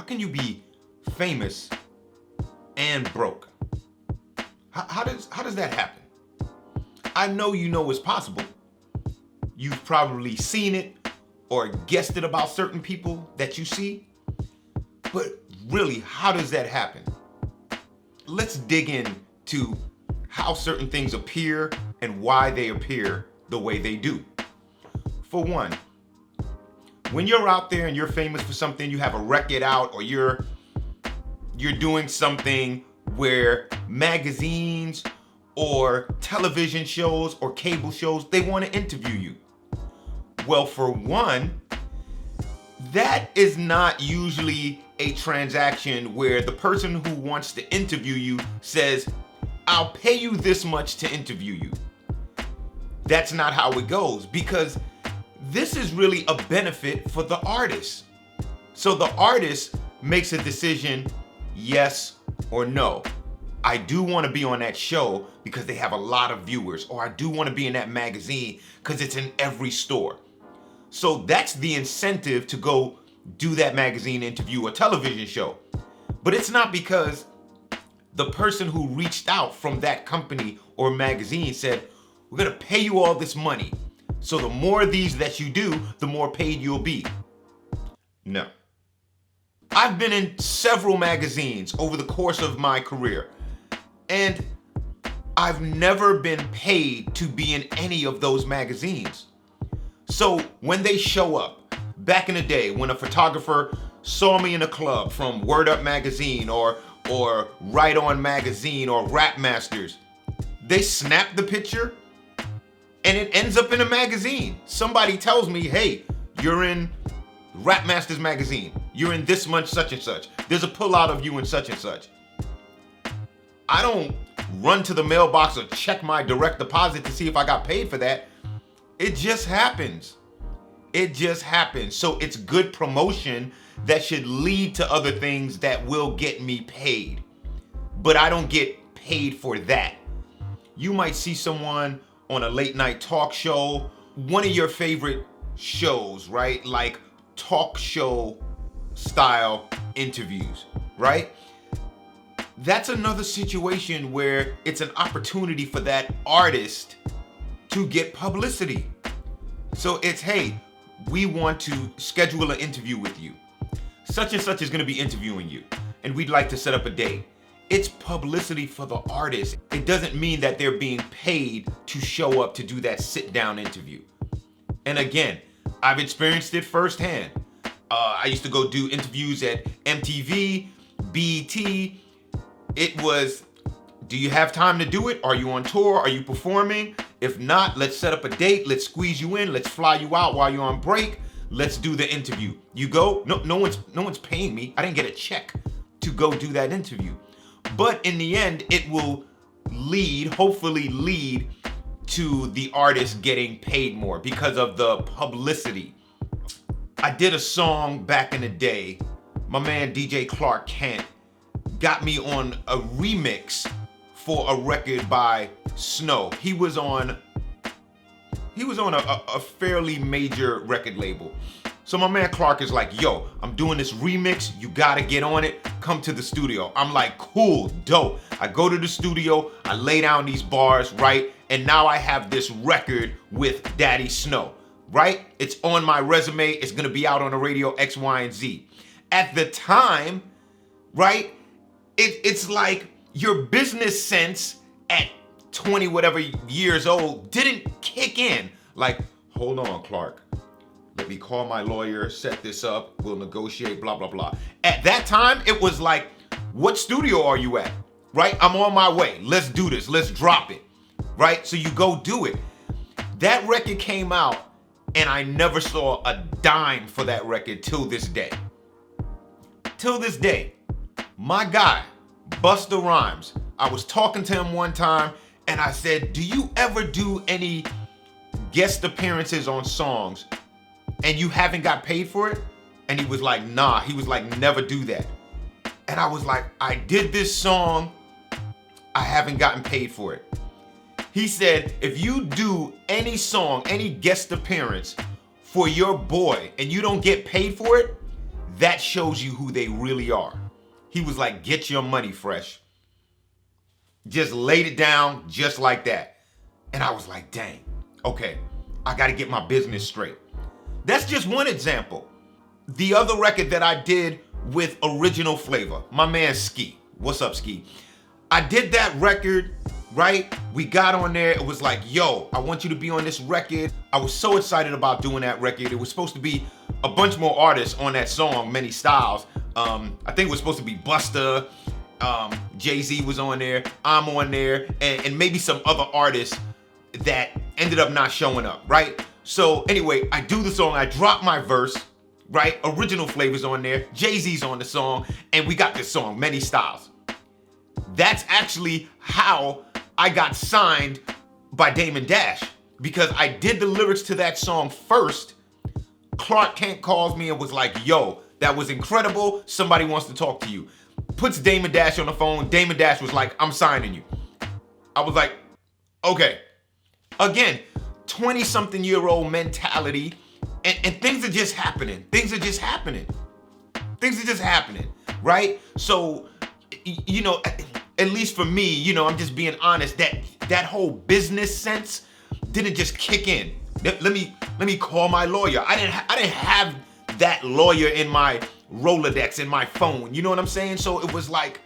can you be famous and broke? How does that happen? I know you know it's possible. You've probably seen it or guessed it about certain people that you see. But really, how does that happen? Let's dig into how certain things appear and why they appear the way they do. For one, when you're out there and you're famous for something, you have a record out, or you're doing something where magazines or television shows or cable shows, they want to interview you. Well, for one, that is not usually a transaction where the person who wants to interview you says, I'll pay you this much to interview you. That's not how it goes, because this is really a benefit for the artist. So the artist makes a decision, yes or no. I do want to be on that show because they have a lot of viewers, or I do want to be in that magazine because it's in every store. So that's the incentive to go do that magazine interview or television show. But it's not because the person who reached out from that company or magazine said, we're going to pay you all this money, so the more of these that you do, the more paid you'll be. No. I've been in several magazines over the course of my career, and I've never been paid to be in any of those magazines. So when they show up, back in the day when a photographer saw me in a club from Word Up magazine or Right On magazine or Rap Masters, they snap the picture and it ends up in a magazine. Somebody tells me, hey, you're in Rap Masters magazine. You're in this month such and such. There's a pullout of you in such and such. I don't run to the mailbox or check my direct deposit to see if I got paid for that. It just happens. It just happens. So it's good promotion that should lead to other things that will get me paid. But I don't get paid for that. You might see someone on a late night talk show, one of your favorite shows, right? Like talk show style interviews, right? That's another situation where it's an opportunity for that artist to get publicity. So it's, hey, we want to schedule an interview with you. Such and such is going to be interviewing you, and we'd like to set up a date. It's publicity for the artist. It doesn't mean that they're being paid to show up to do that sit-down interview. And again, I've experienced it firsthand. I used to go do interviews at MTV, BET. It was, do you have time to do it? Are you on tour? Are you performing? If not, let's set up a date. Let's squeeze you in. Let's fly you out while you're on break. Let's do the interview. You go? No one's paying me. I didn't get a check to go do that interview. But in the end, it will hopefully lead to the artist getting paid more because of the publicity. I did a song back in the day. My man DJ Clark Kent got me on a remix for a record by Snow. He was on a fairly major record label. So my man Clark is like, yo, I'm doing this remix. You gotta get on it. Come to the studio. I'm like, cool, dope. I go to the studio. I lay down these bars, right? And now I have this record with Daddy Snow, right? It's on my resume. It's gonna be out on the radio X, Y, and Z. At the time, right? It's like your business sense at 20 whatever years old didn't kick in. Like, hold on, Clark. Let me call my lawyer, set this up, we'll negotiate, blah, blah, blah. At that time, it was like, what studio are you at? Right? I'm on my way. Let's do this. Let's drop it. Right? So you go do it. That record came out, and I never saw a dime for that record till this day. Till this day. My guy, Busta Rhymes, I was talking to him one time, and I said, do you ever do any guest appearances on songs and you haven't got paid for it? And he was like, nah. He was like, never do that. And I was like, I did this song, I haven't gotten paid for it. He said, if you do any song, any guest appearance for your boy and you don't get paid for it, that shows you who they really are. He was like, get your money fresh. Just laid it down just like that. And I was like, dang, okay, I got to get my business straight. That's just one example. The other record that I did with Original Flavor, my man Ski. What's up, Ski? I did that record, right? We got on there. It was like, yo, I want you to be on this record. I was so excited about doing that record. It was supposed to be a bunch more artists on that song, Many Styles. I think it was supposed to be Busta. Jay-Z was on there. I'm on there. And maybe some other artists that ended up not showing up, right? So anyway, I do the song. I drop my verse, right? Original Flavor's on there. Jay-Z's on the song. And we got this song, Many Styles. That's actually how I got signed by Damon Dash, because I did the lyrics to that song first. Clark Kent calls me and was like, yo, that was incredible. Somebody wants to talk to you. Puts Damon Dash on the phone. Damon Dash was like, I'm signing you. I was like, okay. Again, 20-something-year-old mentality, and things are just happening. Things are just happening, right? So, you know, at least for me, you know, I'm just being honest, that whole business sense didn't just kick in. Let me call my lawyer. I didn't have that lawyer in my Rolodex in my phone. You know what I'm saying? So it was like,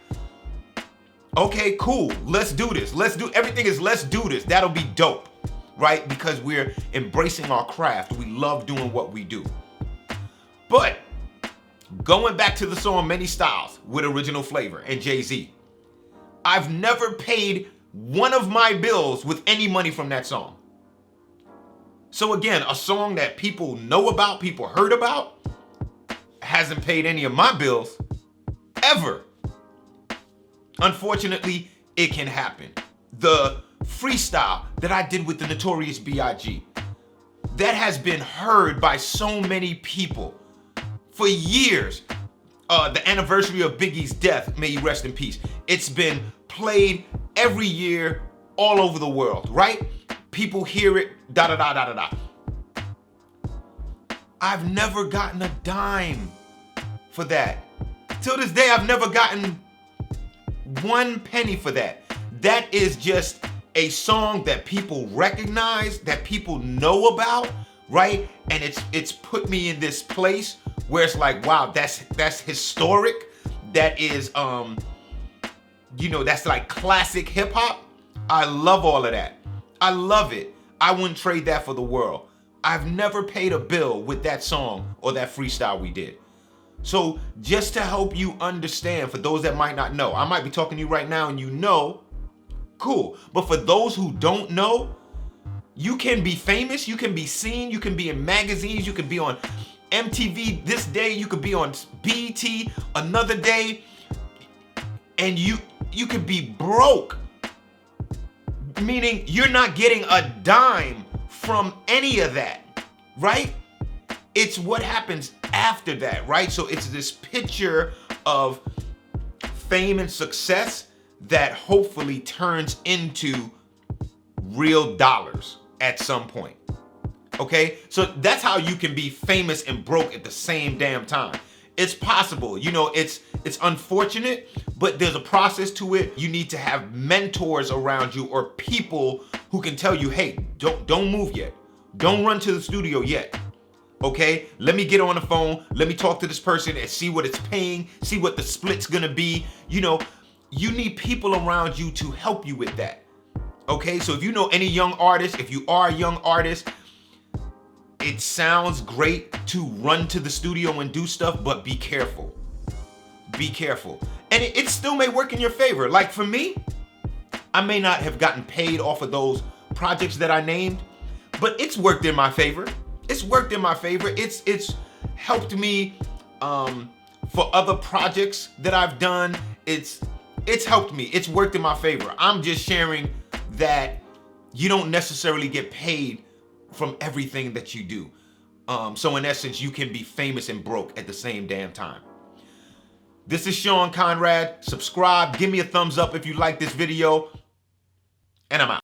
okay, cool. Let's do this. Everything is let's do this. That'll be dope, right? Because we're embracing our craft. We love doing what we do. But going back to the song Many Styles with Original Flavor and Jay-Z, I've never paid one of my bills with any money from that song. So again, a song that people know about, people heard about, hasn't paid any of my bills ever. Unfortunately, it can happen. The freestyle that I did with the Notorious B.I.G, that has been heard by so many people for years. The anniversary of Biggie's death, may you rest in peace. It's been played every year all over the world, right? People hear it, da-da-da-da-da-da. I've never gotten a dime for that. Till this day, I've never gotten 1 penny for that. That is just a song that people recognize, that people know about, right? And it's put me in this place where it's like, wow, that's historic. That is, you know, that's like classic hip hop. I love all of that. I love it. I wouldn't trade that for the world. I've never paid a bill with that song or that freestyle we did. So just to help you understand, for those that might not know, I might be talking to you right now and you know, cool. But for those who don't know, you can be famous, you can be seen, you can be in magazines, you can be on MTV this day, you could be on BET another day, and you could be broke. Meaning you're not getting a dime from any of that, right? It's what happens after that, right? So it's this picture of fame and success that hopefully turns into real dollars at some point. Okay? So that's how you can be famous and broke at the same damn time. It's possible. You know, it's unfortunate, but there's a process to it. You need to have mentors around you or people who can tell you, hey, don't move yet. Don't run to the studio yet. Okay? Let me get on the phone. Let me talk to this person and see what it's paying, see what the split's gonna be. You know, you need people around you to help you with that. Okay? So if you know any young artist, if you are a young artist, it sounds great to run to the studio and do stuff, but be careful. Be careful. And it still may work in your favor. Like for me, I may not have gotten paid off of those projects that I named, but it's worked in my favor. It's worked in my favor. It's helped me for other projects that I've done. It's helped me. It's worked in my favor. I'm just sharing that you don't necessarily get paid from everything that you do. So in essence, you can be famous and broke at the same damn time. This is Sean Conrad. Subscribe, give me a thumbs up if you like this video, and I'm out.